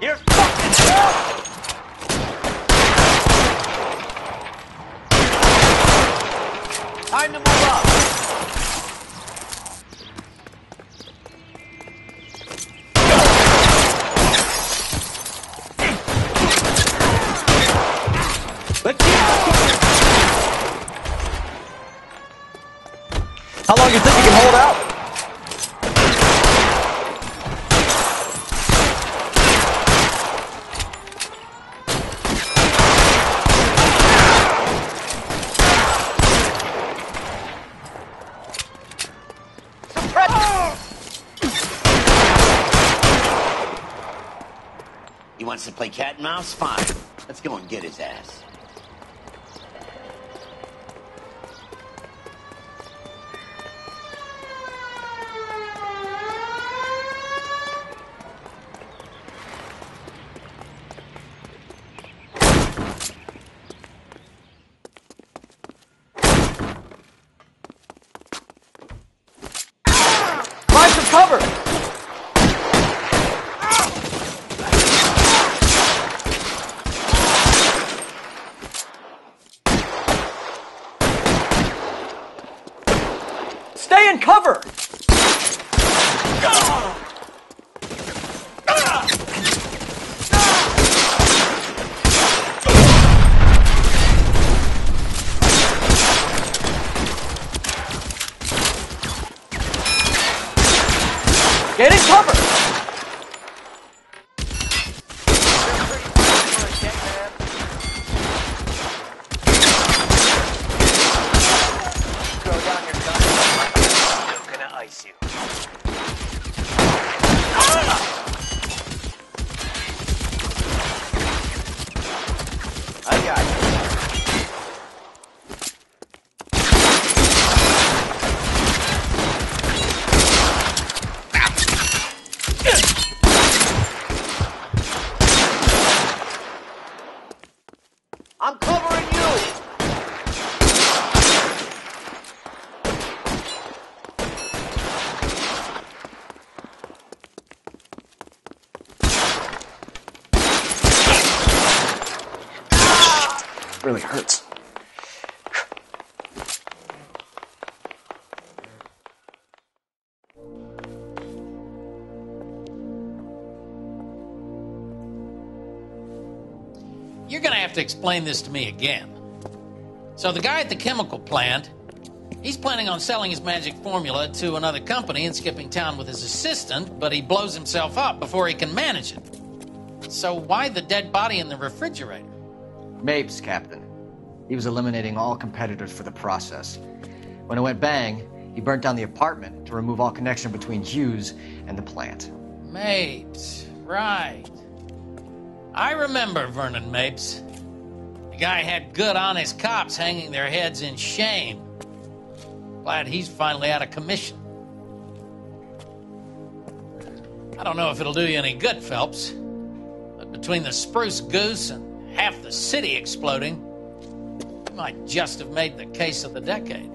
You're fucking hell! Time to move up! How long do you think you can hold out? He wants to play cat and mouse? Fine. Let's go and get his ass. Find some cover! Stay in cover! Get in cover! I'm covering you! Really hurts. You're gonna have to explain this to me again. So the guy at the chemical plant, he's planning on selling his magic formula to another company and skipping town with his assistant, but he blows himself up before he can manage it. So why the dead body in the refrigerator? Mapes, Captain. He was eliminating all competitors for the process. When it went bang, he burnt down the apartment to remove all connection between Hughes and the plant. Mapes, right. I remember Vernon Mapes. The guy had good, honest cops hanging their heads in shame. Glad he's finally out of commission. I don't know if it'll do you any good, Phelps, but between the spruce goose and half the city exploding, you might just have made the case of the decade.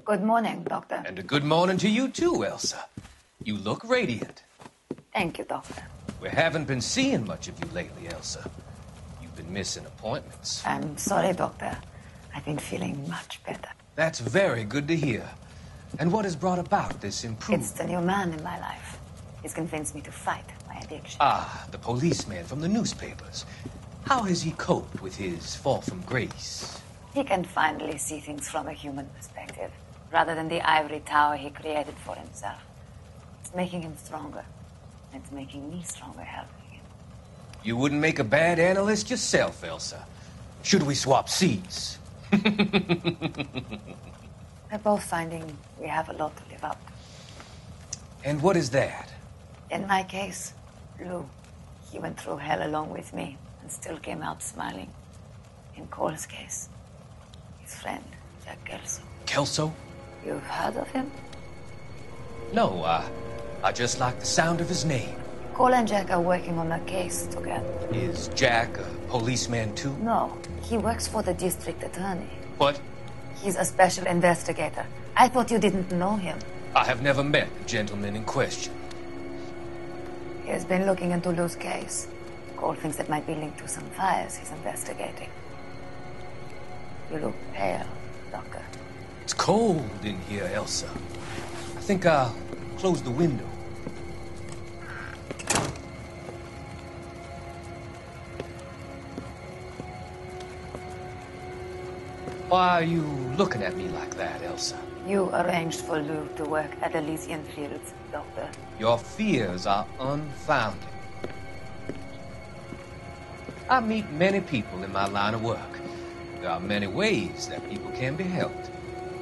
Good morning, Doctor. And a good morning to you too, Elsa. You look radiant. Thank you, Doctor. We haven't been seeing much of you lately, Elsa. You've been missing appointments. I'm sorry, Doctor. I've been feeling much better. That's very good to hear. And what has brought about this improvement? It's the new man in my life. He's convinced me to fight my addiction. Ah, the policeman from the newspapers. How has he coped with his fall from grace? He can finally see things from a human perspective, rather than the ivory tower he created for himself. It's making him stronger. It's making me stronger helping him. You wouldn't make a bad analyst yourself, Elsa. Should we swap seats? We're both finding we have a lot to live up to. And what is that? In my case, Lou. He went through hell along with me and still came out smiling. In Cole's case, he's friend, Jack Kelso. Kelso? You've heard of him? No, I just like the sound of his name. Cole and Jack are working on a case together. Is Jack a policeman too? No, he works for the district attorney. What? He's a special investigator. I thought you didn't know him. I have never met the gentleman in question. He has been looking into Lou's case. Cole thinks it might be linked to some fires he's investigating. You look pale, Doctor. It's cold in here, Elsa. I think I'll close the window. Why are you looking at me like that, Elsa? You arranged for Lou to work at Elysian Fields, Doctor. Your fears are unfounded. I meet many people in my line of work. There are many ways that people can be helped.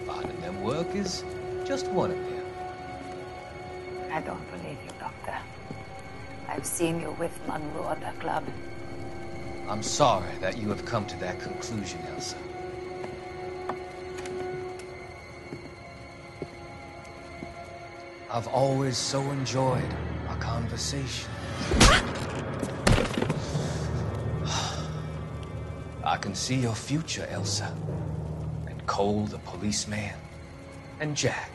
Finding them work is just one of them. I don't believe you, Doctor. I've seen you with Monroe at the club. I'm sorry that you have come to that conclusion, Elsa. I've always so enjoyed our conversation. I can see your future, Elsa. And Cole, the policeman. And Jack,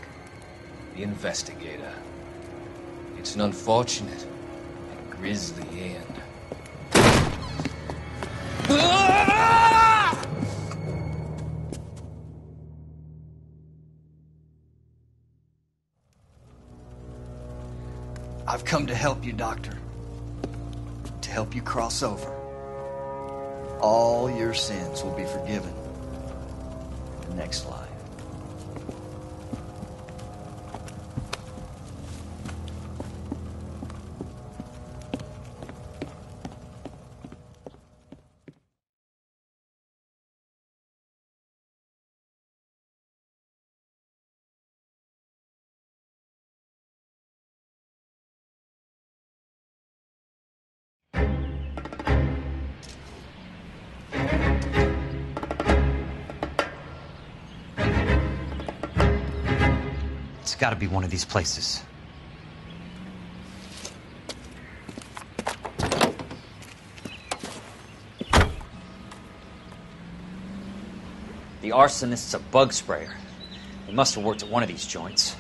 the investigator. It's an unfortunate and grisly end. I've come to help you, Doctor. To help you cross over. All your sins will be forgiven in the next life. It's got to be one of these places. The arsonist's a bug sprayer. He must have worked at one of these joints.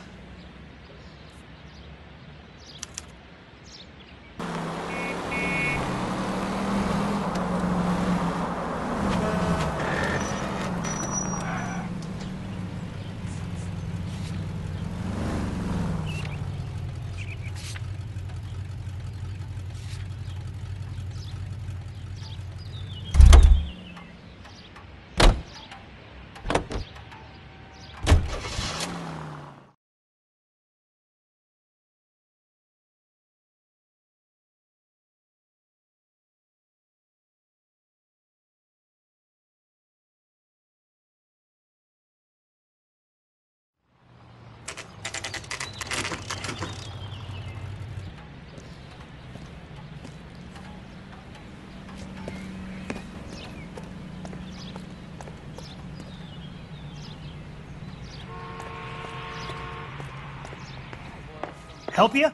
Help you?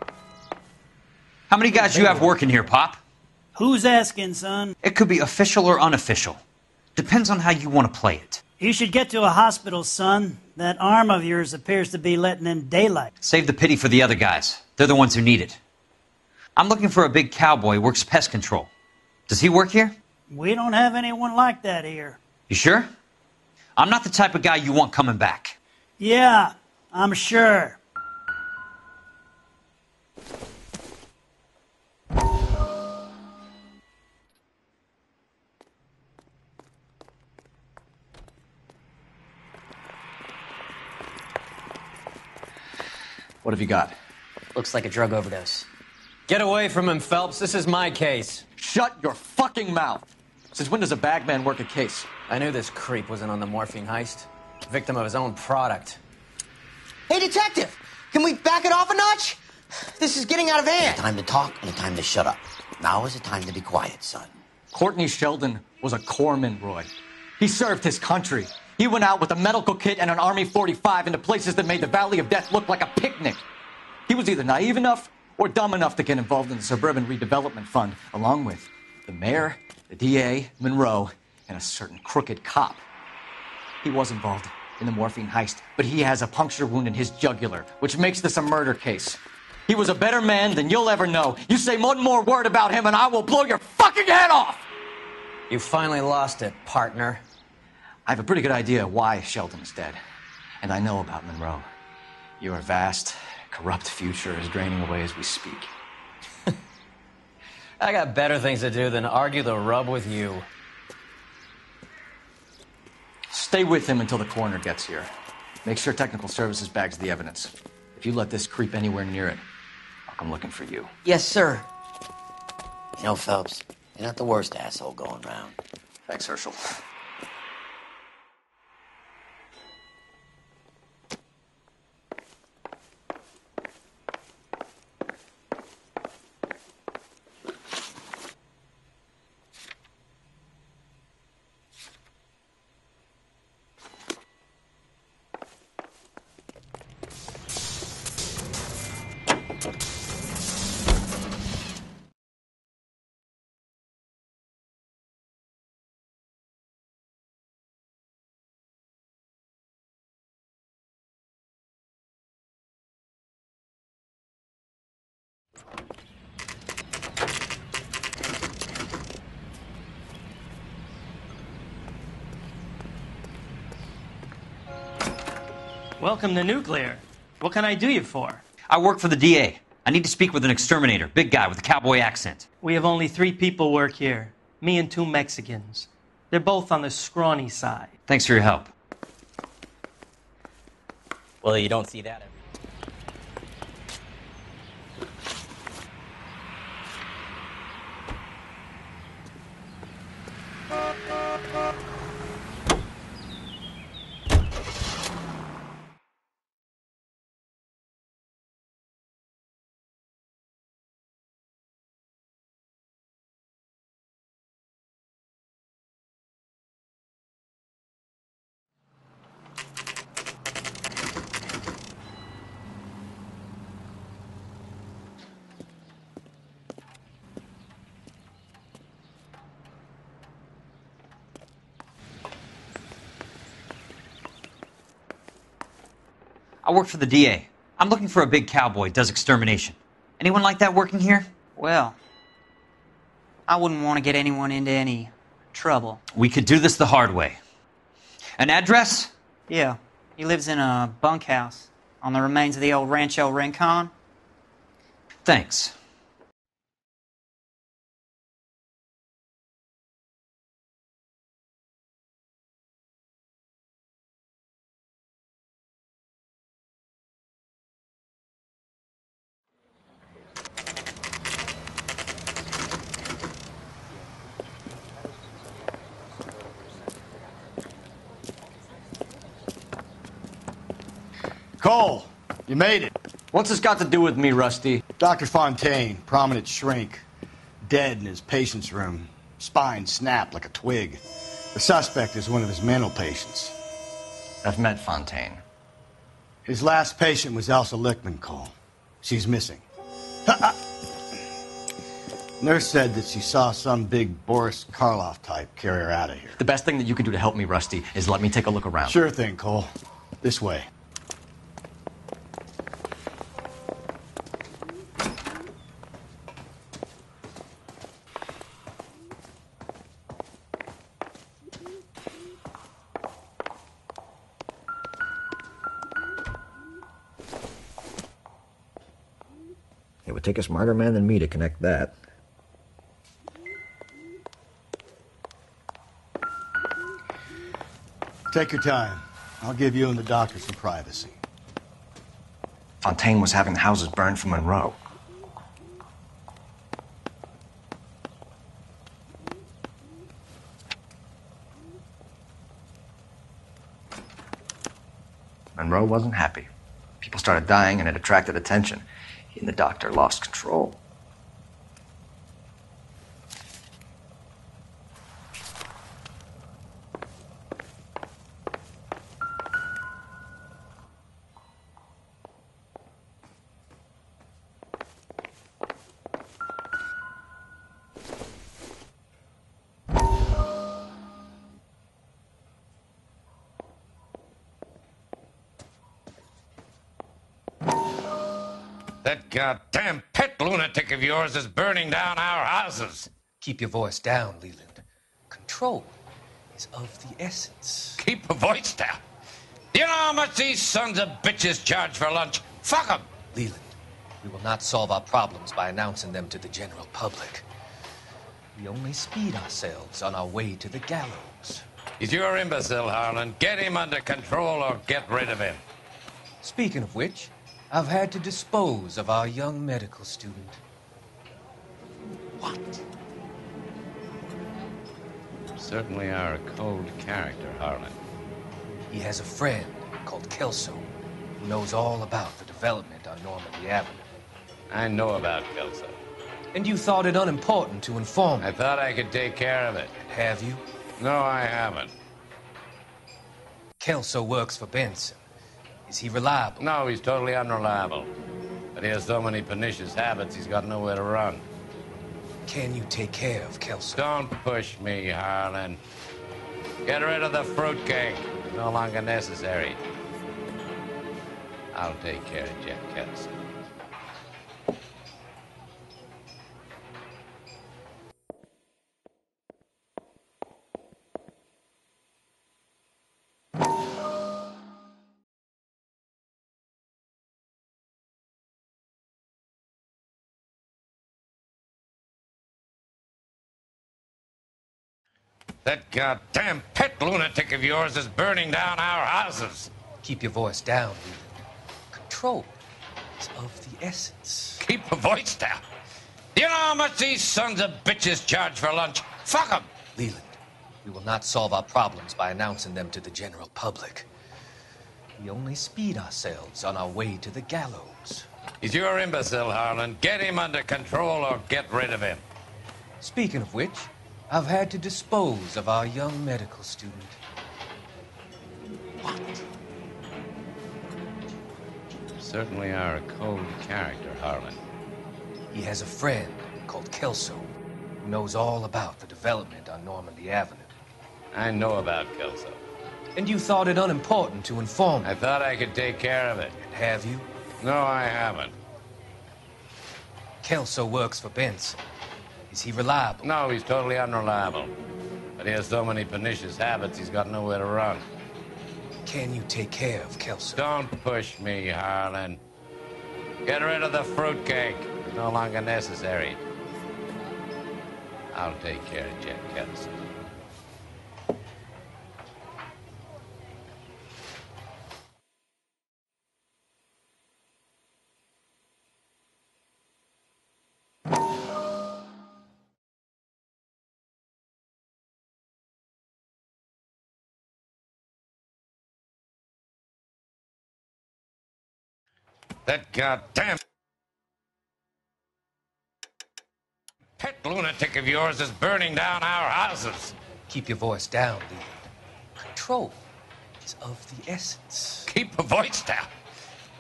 How many guys you have working here, Pop? Who's asking, son? It could be official or unofficial. Depends on how you want to play it. You should get to a hospital, son. That arm of yours appears to be letting in daylight. Save the pity for the other guys. They're the ones who need it. I'm looking for a big cowboy who works pest control. Does he work here? We don't have anyone like that here. You sure? I'm not the type of guy you want coming back. Yeah, I'm sure. What have you got? Looks like a drug overdose. Get away from him, Phelps. This is my case. Shut your fucking mouth! Since when does a bagman work a case? I knew this creep wasn't on the morphine heist. Victim of his own product. Hey, detective! Can we back it off a notch? This is getting out of hand. A time to talk and a time to shut up. Now is the time to be quiet, son. Courtney Sheldon was a corpsman, Roy. He served his country. He went out with a medical kit and an Army 45 into places that made the Valley of Death look like a picnic. He was either naive enough or dumb enough to get involved in the Suburban Redevelopment Fund, along with the mayor, the DA, Monroe, and a certain crooked cop. He was involved in the morphine heist, but he has a puncture wound in his jugular, which makes this a murder case. He was a better man than you'll ever know. You say one more word about him and I will blow your fucking head off! You finally lost it, partner. I have a pretty good idea why Sheldon is dead. And I know about Monroe. Your vast, corrupt future is draining away as we speak. I got better things to do than argue the rub with you. Stay with him until the coroner gets here. Make sure technical services bags the evidence. If you let this creep anywhere near it, I'll come looking for you. Yes, sir. You know, Phelps, you're not the worst asshole going round. Thanks, Herschel. Welcome to Nuclear. What can I do you for? I work for the DA. I need to speak with an exterminator, big guy with a cowboy accent. We have only 3 people work here. Me and 2 Mexicans. They're both on the scrawny side. Thanks for your help. Well, you don't see that every day. I work for the DA. I'm looking for a big cowboy, does extermination. Anyone like that working here? Well, I wouldn't want to get anyone into any trouble. We could do this the hard way. An address? Yeah, he lives in a bunkhouse on the remains of the old Rancho Rincon. Thanks. Cole, you made it. What's this got to do with me, Rusty? Dr. Fontaine, prominent shrink, dead in his patient's room. Spine snapped like a twig. The suspect is one of his mental patients. I've met Fontaine. His last patient was Elsa Lichtman, Cole. She's missing. Nurse said that she saw some big Boris Karloff type carry her out of here. The best thing that you can do to help me, Rusty, is let me take a look around. Sure thing, Cole. This way. It would take a smarter man than me to connect that. Take your time. I'll give you and the doctor some privacy. Fontaine was having the houses burned for Monroe. Monroe wasn't happy. People started dying and it attracted attention. He and the doctor lost control. That goddamn pet lunatic of yours is burning down our houses. Keep your voice down, Leland. Control is of the essence. Keep your voice down? Do you know how much these sons of bitches charge for lunch? Fuck them! Leland, we will not solve our problems by announcing them to the general public. We only speed ourselves on our way to the gallows. He's your imbecile, Harlan. Get him under control or get rid of him. Speaking of which, I've had to dispose of our young medical student. What? Certainly are a cold character, Harlan. He has a friend called Kelso who knows all about the development on Normandy Avenue. I know about Kelso. And you thought it unimportant to inform me. I thought I could take care of it. Have you? No, I haven't. Kelso works for Benson. Is he reliable? No, he's totally unreliable. But he has so many pernicious habits, he's got nowhere to run. Can you take care of Kelso? Don't push me, Harlan. Get rid of the fruitcake. It's no longer necessary. I'll take care of Jack Kelso. That goddamn pet lunatic of yours is burning down our houses. Keep your voice down, Leland. Control is of the essence. Keep your voice down? Do you know how much these sons of bitches charge for lunch? Fuck them! Leland, we will not solve our problems by announcing them to the general public. We only speed ourselves on our way to the gallows. He's your imbecile, Harlan. Get him under control or get rid of him. Speaking of which, I've had to dispose of our young medical student. What? Certainly are a cold character, Harlan. He has a friend called Kelso who knows all about the development on Normandy Avenue. I know about Kelso. And you thought it unimportant to inform me. I thought I could take care of it. Have you? No, I haven't. Kelso works for Benson. Is he reliable? No, he's totally unreliable. But he has so many pernicious habits, he's got nowhere to run. Can you take care of Kelso? Don't push me, Harlan. Get rid of the fruitcake. It's no longer necessary. I'll take care of Jack Kelso. That goddamn pet lunatic of yours is burning down our houses. Keep your voice down, Leland. Control is of the essence. Keep your voice down?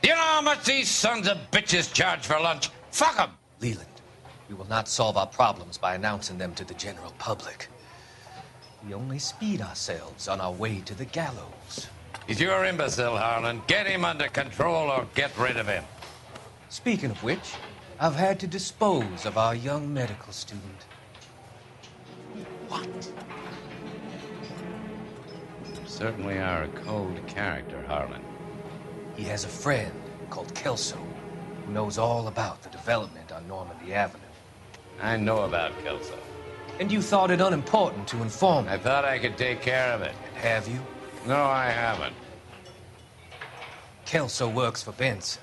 Do you know how much these sons of bitches charge for lunch? Fuck them! Leland, we will not solve our problems by announcing them to the general public. We only speed ourselves on our way to the gallows. He's your imbecile, Harlan. Get him under control or get rid of him. Speaking of which, I've had to dispose of our young medical student. What? Certainly are a cold character, Harlan. He has a friend called Kelso who knows all about the development on Normandy Avenue. I know about Kelso. And you thought it unimportant to inform me. I thought I could take care of it. Have you? No, I haven't. Kelso works for Benson.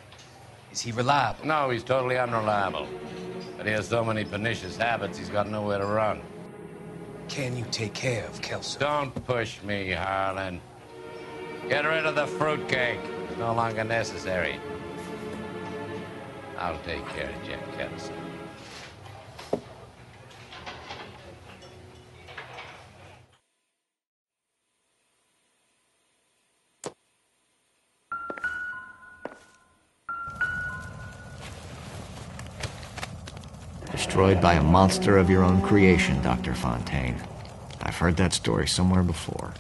Is he reliable? No, he's totally unreliable. But he has so many pernicious habits, he's got nowhere to run. Can you take care of Kelso? Don't push me, Harlan. Get rid of the fruitcake. It's no longer necessary. I'll take care of Jack Kelso. Destroyed by a monster of your own creation, Dr. Fontaine. I've heard that story somewhere before.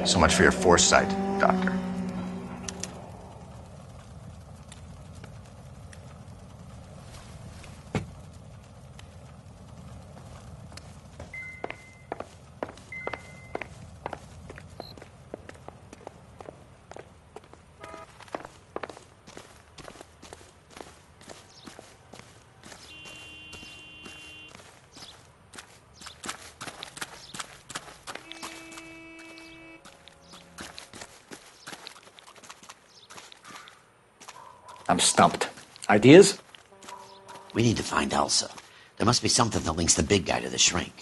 So much for your foresight, Doctor. I'm stumped. Ideas? We need to find Elsa. There must be something that links the big guy to the shrink.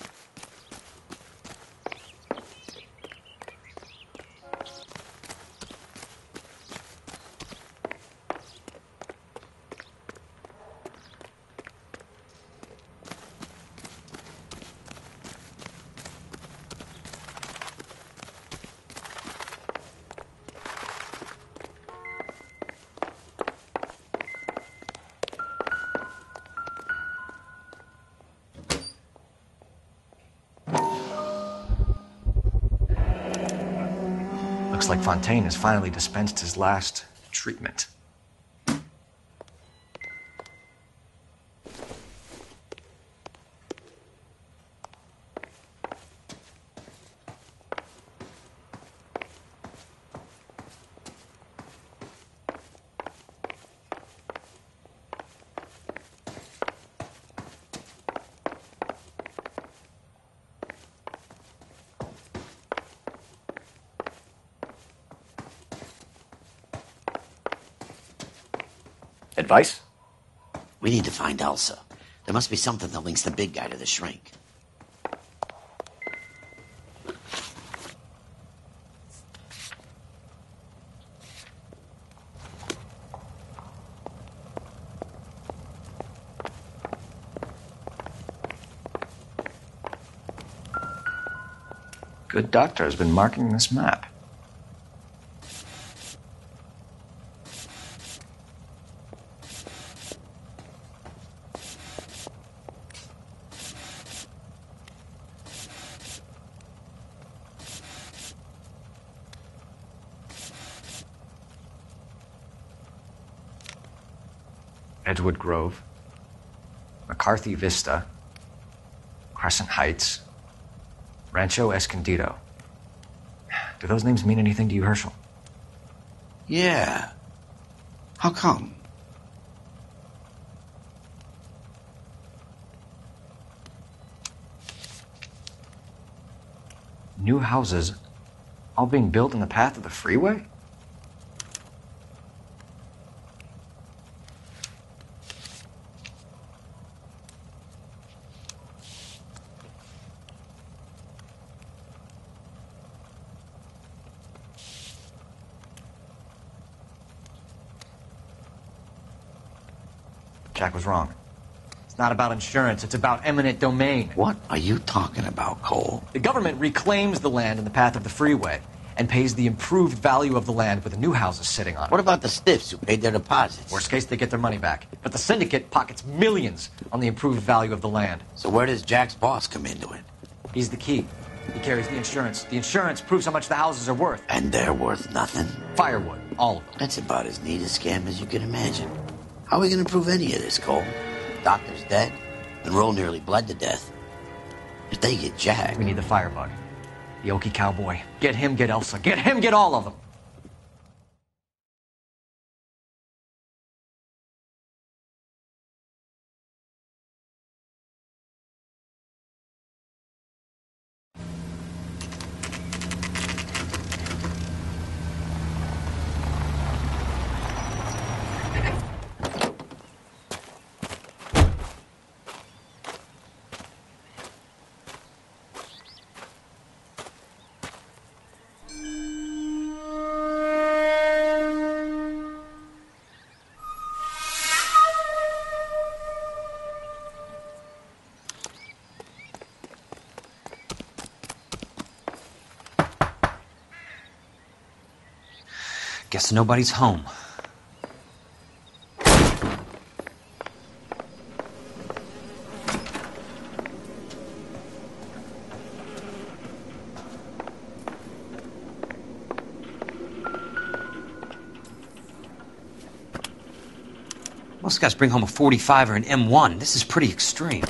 Looks like Fontaine has finally dispensed his last treatment. Advice? We need to find Elsa. There must be something that links the big guy to the shrink. Good doctor has been marking this map. Edgewood Grove, McCarthy Vista, Crescent Heights, Rancho Escondido. Do those names mean anything to you, Herschel? Yeah. How come? New houses, all being built in the path of the freeway? Jack was wrong. It's not about insurance, it's about eminent domain. What are you talking about, Cole? The government reclaims the land in the path of the freeway and pays the improved value of the land with the new houses sitting on it. What about the stiffs who paid their deposits? Worst case, they get their money back. But the syndicate pockets millions on the improved value of the land. So where does Jack's boss come into it? He's the key. He carries the insurance. The insurance proves how much the houses are worth. And they're worth nothing? Firewood, all of them. That's about as neat a scam as you can imagine. How are we going to prove any of this, Cole? Doctor's dead. Monroe nearly bled to death. If they get Jack... We need the firebug. The Okie cowboy. Get him, get Elsa. Get him, get all of them. Guess nobody's home. Most guys bring home a 45 or an M1. This is pretty extreme.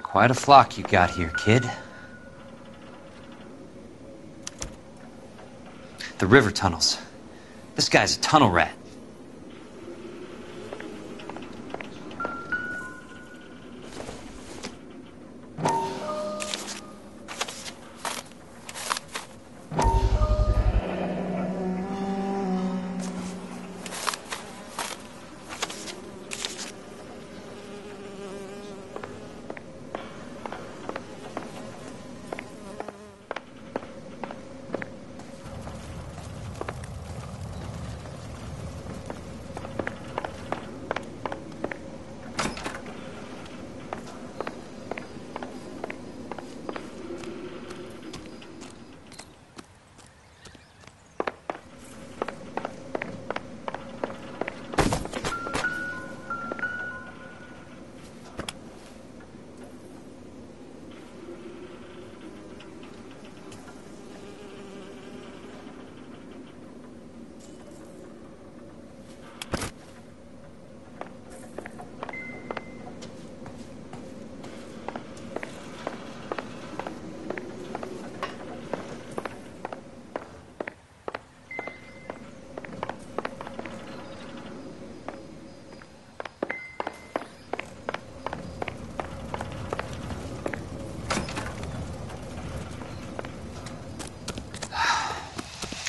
Quite a flock you got here, kid. The river tunnels. This guy's a tunnel rat.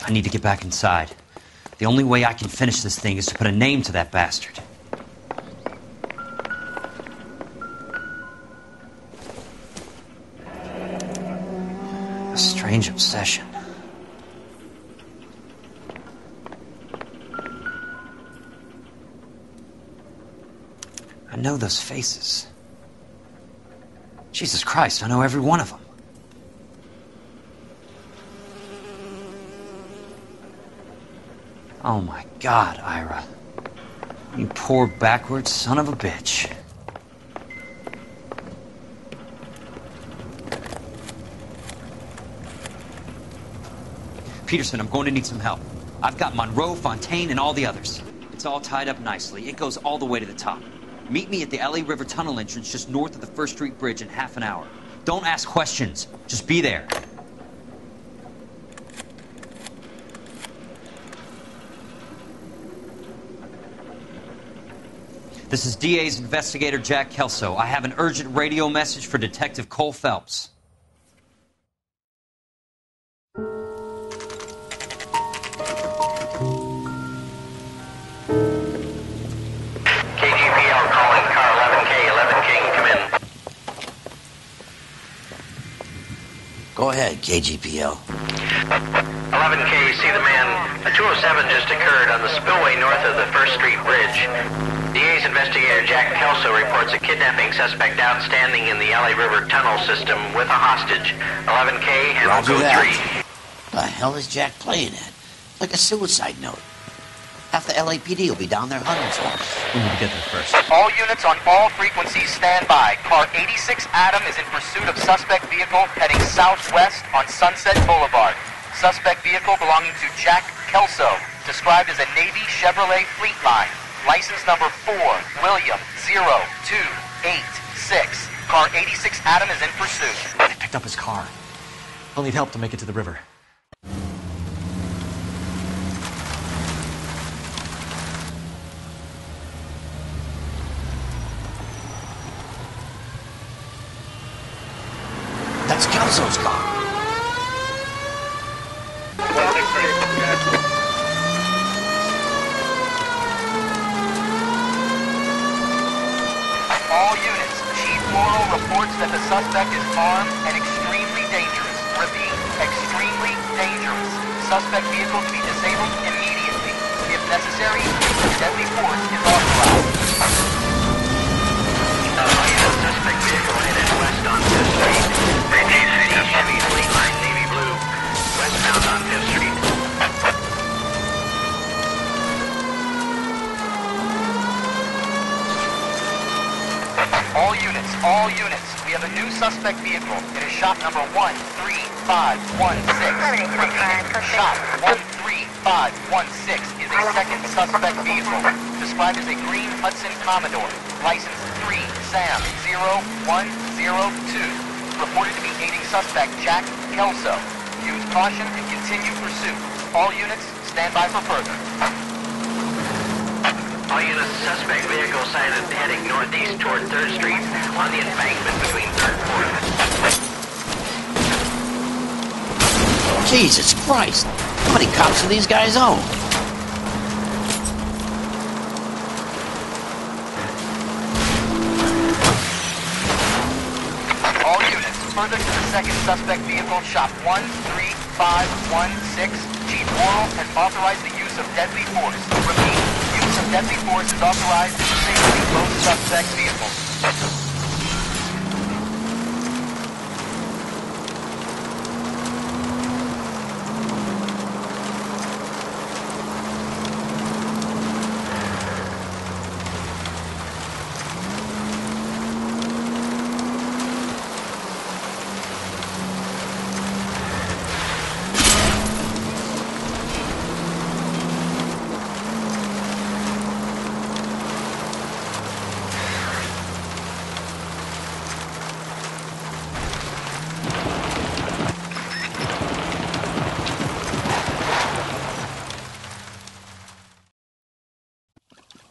I need to get back inside. The only way I can finish this thing is to put a name to that bastard. A strange obsession. I know those faces. Jesus Christ, I know every one of them. Oh my God, Ira. You poor backward son of a bitch. Peterson, I'm going to need some help. I've got Monroe, Fontaine, and all the others. It's all tied up nicely. It goes all the way to the top. Meet me at the LA River Tunnel entrance just north of the First Street Bridge in half an hour. Don't ask questions. Just be there. This is DA's investigator Jack Kelso. I have an urgent radio message for Detective Cole Phelps. KGPL calling car 11K, 11 King, come in. Go ahead, KGPL. 11K, see the man. A 207 just occurred on the spillway north of the First Street Bridge. DA's investigator Jack Kelso reports a kidnapping suspect outstanding in the LA River tunnel system with a hostage. 11K, handle Roger code that. 3. The hell is Jack playing at? Like a suicide note. Half the LAPD will be down there hunting for him. We need to get there first. All units on all frequencies stand by. Car 86 Adam is in pursuit of suspect vehicle heading southwest on Sunset Boulevard. Suspect vehicle belonging to Jack Kelso, described as a Navy Chevrolet Fleetline. License number 4, William 0286. Car 86 Adam is in pursuit. They picked up his car. I'll need help to make it to the river. That's Kelso's car. All units, Chief Morrow reports that the suspect is armed and extremely dangerous. Repeat, extremely dangerous. Suspect vehicle to be disabled immediately. If necessary, use of deadly force is authorized. Suspect vehicle headed west on 5th Street. Chevy Fleet Line Navy Blue. Westbound on 5th Street. All units, we have a new suspect vehicle. It is shop number 13516. Shop 13516 is a second suspect vehicle, described as a green Hudson Commodore, license 3 Sam 0102, reported to be aiding suspect Jack Kelso. Use caution and continue pursuit. All units, stand by for further. All units, suspect vehicle sighted heading northeast toward 3rd Street on the embankment between 3rd and 4th. Jesus Christ. How many cops do these guys own? All units, further to the second suspect vehicle, shop 13516. Chief Morrow has authorized the use of deadly force. Repeat, use of deadly force is authorized to disable both suspect vehicles.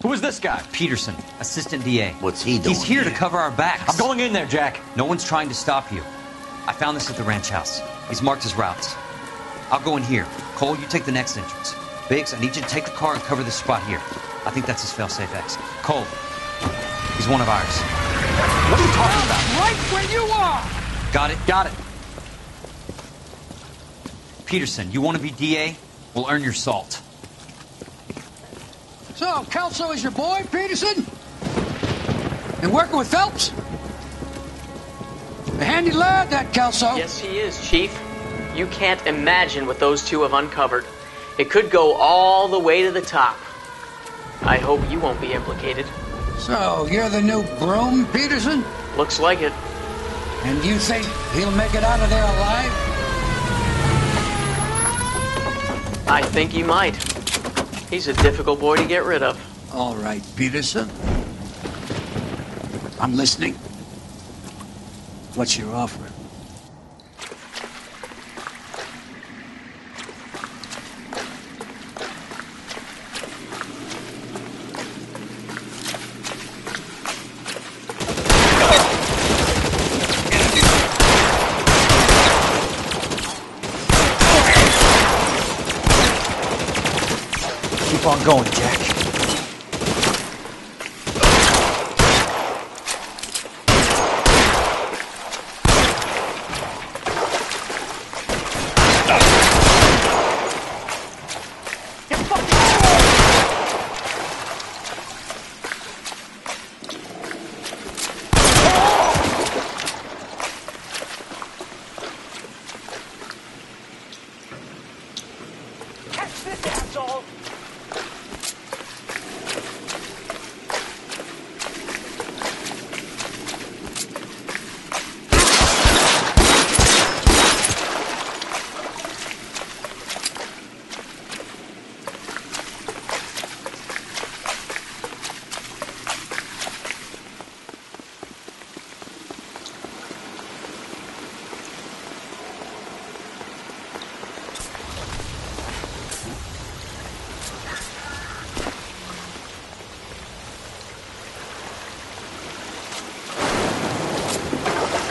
Who is this guy? Peterson, assistant DA. What's he doing? He's here to cover our backs. I'm going in there, Jack. No one's trying to stop you. I found this at the ranch house. He's marked his routes. I'll go in here. Cole, you take the next entrance. Biggs, I need you to take the car and cover this spot here. I think that's his fail-safe exit. Cole, he's one of ours. What are you talking about? Right where you are! Got it? Got it. Peterson, you want to be DA? We'll earn your salt. So, Kelso is your boy, Peterson? And working with Phelps? A handy lad, that Kelso. Yes, he is, Chief. You can't imagine what those two have uncovered. It could go all the way to the top. I hope you won't be implicated. So, you're the new broom, Peterson? Looks like it. And you think he'll make it out of there alive? I think he might. He's a difficult boy to get rid of. All right, Peterson. I'm listening. What's your offer? Keep on going, Jack.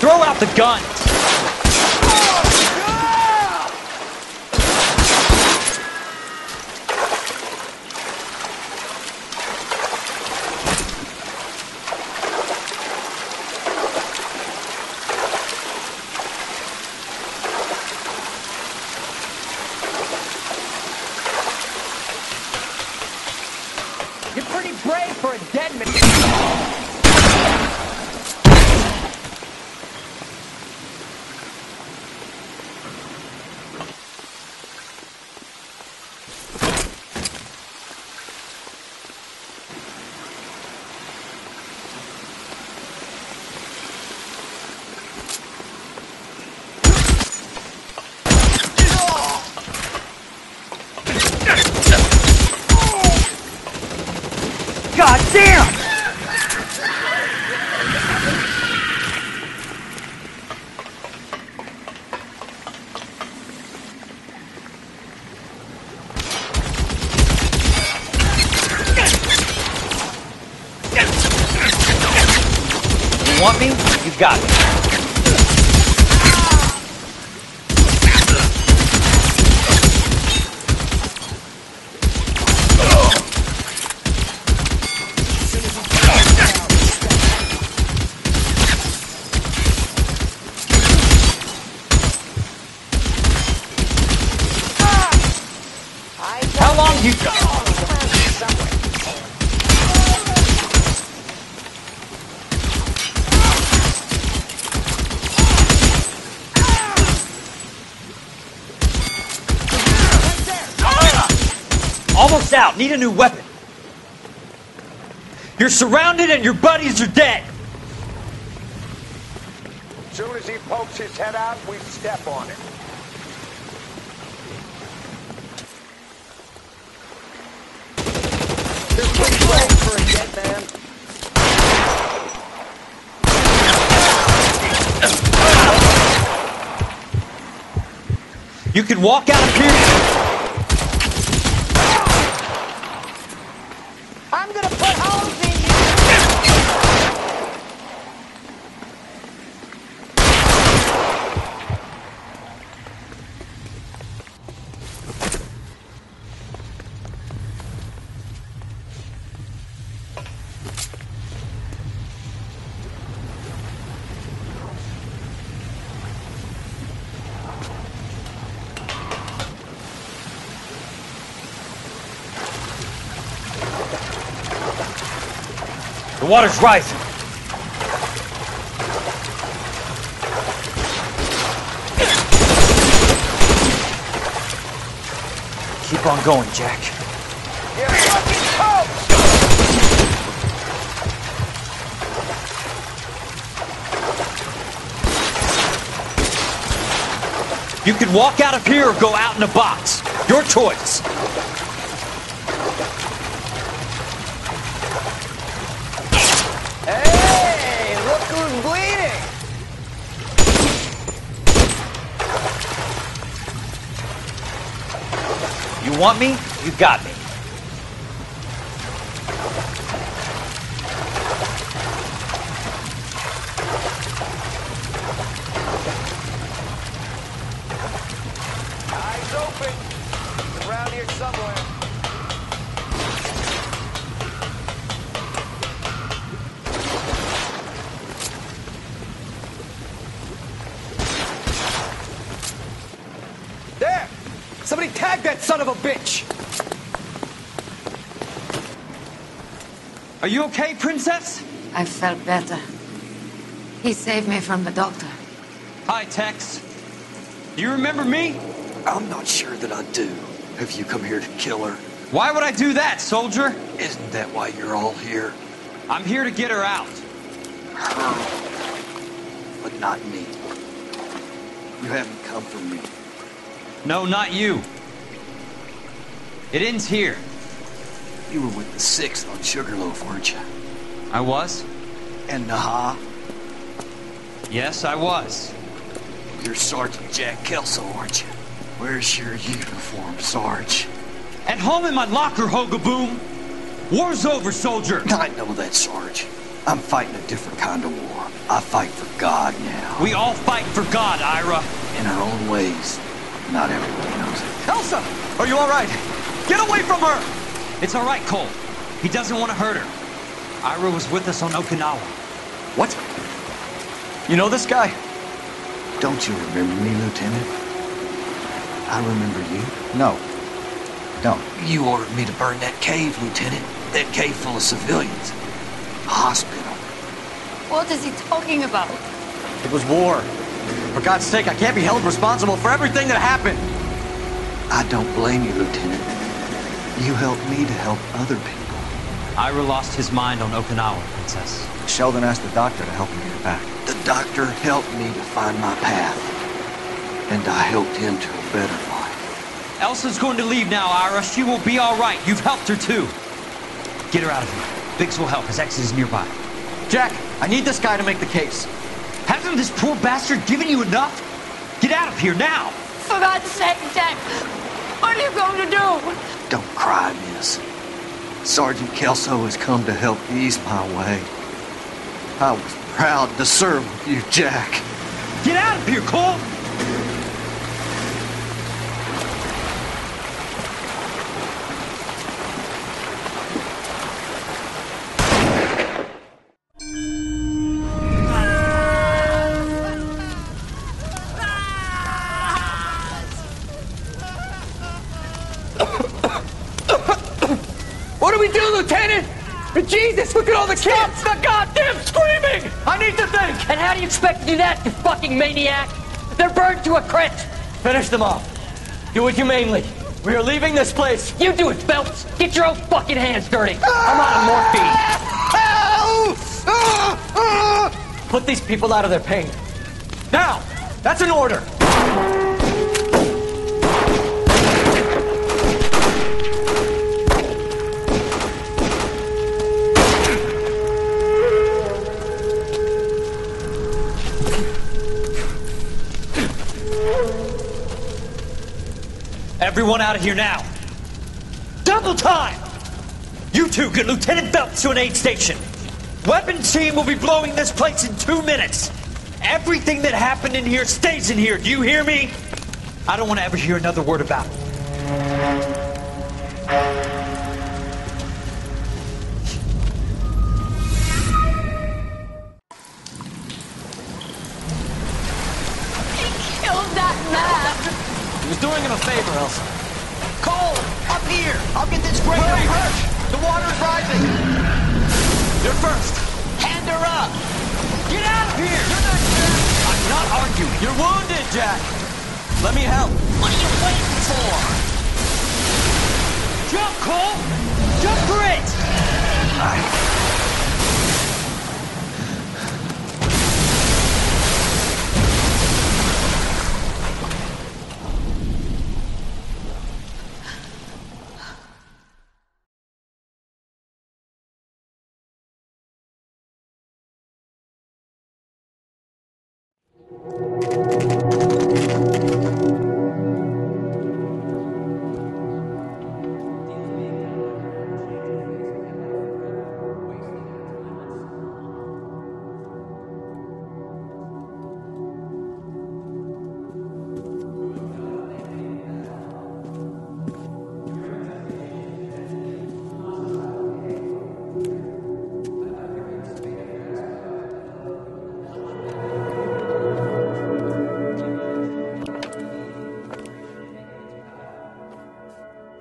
Throw out the gun! You're pretty brave for a dead man. God damn! You want me? You got me. How long you Almost out. Need a new weapon. You're surrounded and your buddies are dead. Soon as he pokes his head out, we step on it. They're pretty brave for a dead man. You can walk out of here. I'm gonna put holes in you. The water's rising. Keep on going, Jack. You're fucking toast! You can walk out of here or go out in a box. Your choice. Hey, look who's bleeding! You want me? You got me. Eyes open. It's around here somewhere. There! Somebody tag that son of a bitch! Are you okay, Princess? I felt better. He saved me from the doctor. Hi, Tex. Do you remember me? I'm not sure that I do. Have you come here to kill her? Why would I do that, soldier? Isn't that why you're all here? I'm here to get her out. Her. But not me. You haven't come for me. No, not you. It ends here. You were with the 6th on Sugarloaf, weren't you? I was? And Naha? Yes, I was. You're Sergeant Jack Kelso, aren't you? Where's your uniform, Sarge? At home in my locker, Hogaboom. War's over, soldier. I know that, Sarge. I'm fighting a different kind of war. I fight for God now. We all fight for God, Ira. In our own ways. Not everyone knows it. Elsa! Are you all right? Get away from her! It's all right, Cole. He doesn't want to hurt her. Ira was with us on Okinawa. What? You know this guy? Don't you remember me, Lieutenant? I remember you. No. Don't. You ordered me to burn that cave, Lieutenant. That cave full of civilians. A hospital. What is he talking about? It was war. For God's sake, I can't be held responsible for everything that happened. I don't blame you, Lieutenant. You helped me to help other people. Ira lost his mind on Okinawa, Princess. Sheldon asked the doctor to help him get back. The doctor helped me to find my path. And I helped him to a better life. Elsa's going to leave now, Ira. She will be all right. You've helped her, too. Get her out of here. Biggs will help. His ex is nearby. Jack, I need this guy to make the case. Hasn't this poor bastard given you enough? Get out of here now! For God's sake, Jack! What are you going to do? Don't cry, miss. Sergeant Kelso has come to help ease my way. I was proud to serve with you, Jack. Get out of here, Cole! What do we do, Lieutenant? Jesus, look at all the kids! Stop the goddamn screaming! I need to think! And how do you expect to do that, you fucking maniac? They're burned to a crisp! Finish them off. Do it humanely. We are leaving this place. You do it, Phelps! Get your own fucking hands dirty! I'm out of morphine! Put these people out of their pain. Now! That's an order! Everyone out of here now. Double time! You two get Lieutenant Phelps to an aid station. Weapons team will be blowing this place in 2 minutes. Everything that happened in here stays in here. Do you hear me? I don't want to ever hear another word about it. He was doing him a favor, Elsa. Cole! Up here! I'll get this grader. Hurry! Hurt! The water's rising! You're first! Hand her up! Get out of here! You're not Jack! I'm not arguing. You're wounded, Jack! Let me help. What are you waiting for? Jump, Cole! Jump for it!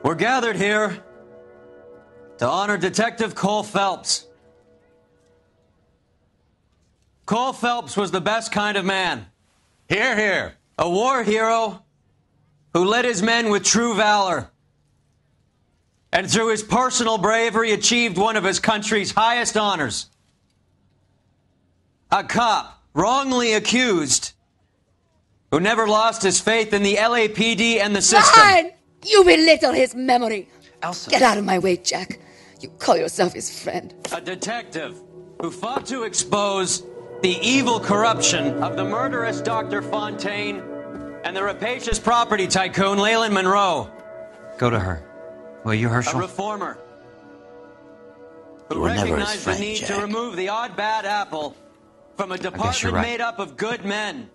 We're gathered here to honor Detective Cole Phelps. Cole Phelps was the best kind of man. Hear, hear. A war hero who led his men with true valor. And through his personal bravery achieved one of his country's highest honors. A cop wrongly accused who never lost his faith in the LAPD and the system. Fine! You belittle his memory. Elsa. Get out of my way, Jack. You call yourself his friend. A detective who fought to expose the evil corruption of the murderous Dr. Fontaine and the rapacious property tycoon Leyland Monroe. Go to her. Will you, Herschel? A reformer who You were never his recognized friend, the need Jack. to remove the odd bad apple from a guess you're department right. made up of good men.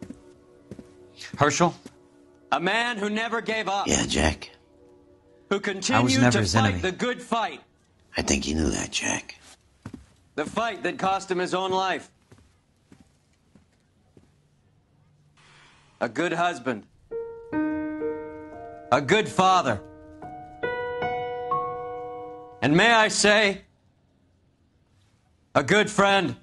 Herschel? A man who never gave up. Yeah, Jack. Who continued never to his fight enemy. the good fight. I think you knew that, Jack. The fight that cost him his own life. A good husband. A good father. And may I say, a good friend.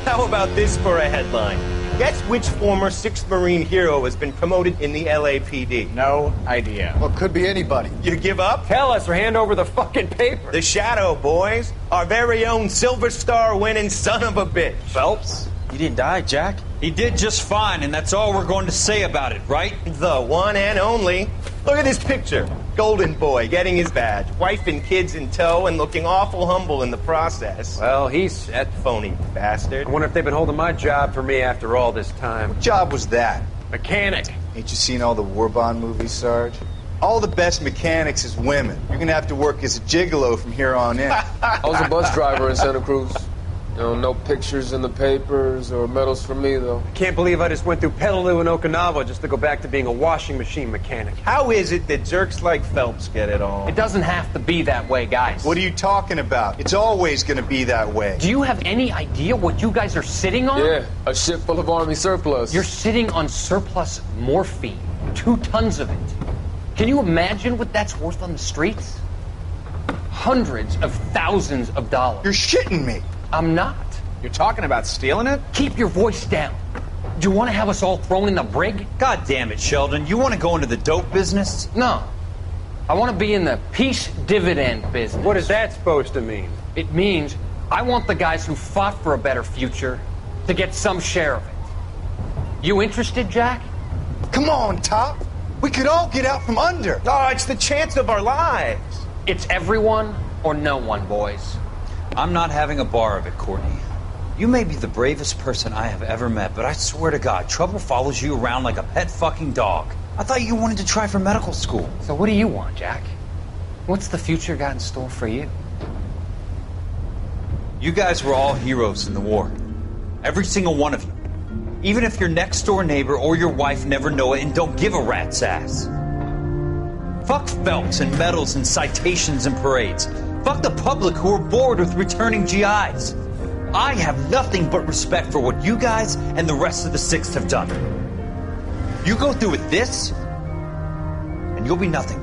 How about this for a headline? Guess which former 6th Marine hero has been promoted in the LAPD? No idea. Well, could be anybody. You give up? Tell us or hand over the fucking paper. The Shadow, boys. Our very own Silver Star winning son of a bitch. Phelps? He didn't die, Jack. He did just fine, and that's all we're going to say about it, right? The one and only. Look at this picture. Golden boy getting his badge, wife and kids in tow, and looking awful humble in the process. Well, he's set. Phony bastard. I wonder if they've been holding my job for me after all this time. What job was that? Mechanic. Ain't you seen all the war bond movies, Sarge? All the best mechanics is women. You're gonna have to work as a gigolo from here on in. I was a bus driver in Santa Cruz. You know, no pictures in the papers or medals for me, though. I can't believe I just went through Petaloo and Okinawa just to go back to being a washing machine mechanic. How is it that jerks like Phelps get it all? It doesn't have to be that way, guys. What are you talking about? It's always gonna be that way. Do you have any idea what you guys are sitting on? Yeah, a ship full of Army surplus. You're sitting on surplus morphine. 2 tons of it. Can you imagine what that's worth on the streets? Hundreds of thousands of dollars. You're shitting me. I'm not. You're talking about stealing it? Keep your voice down. Do you want to have us all thrown in the brig? God damn it, Sheldon. You want to go into the dope business? No. I want to be in the peace dividend business. What is that supposed to mean? It means I want the guys who fought for a better future to get some share of it. You interested, Jack? Come on, Top. We could all get out from under. Oh, it's the chance of our lives. It's everyone or no one, boys. I'm not having a bar of it, Courtney. You may be the bravest person I have ever met, but I swear to God, trouble follows you around like a pet fucking dog. I thought you wanted to try for medical school. So what do you want, Jack? What's the future got in store for you? You guys were all heroes in the war. Every single one of you. Even if your next door neighbor or your wife never know it and don't give a rat's ass. Fuck Phelps and medals and citations and parades. Fuck the public who are bored with returning GIs. I have nothing but respect for what you guys and the rest of the 6th have done. You go through with this, and you'll be nothing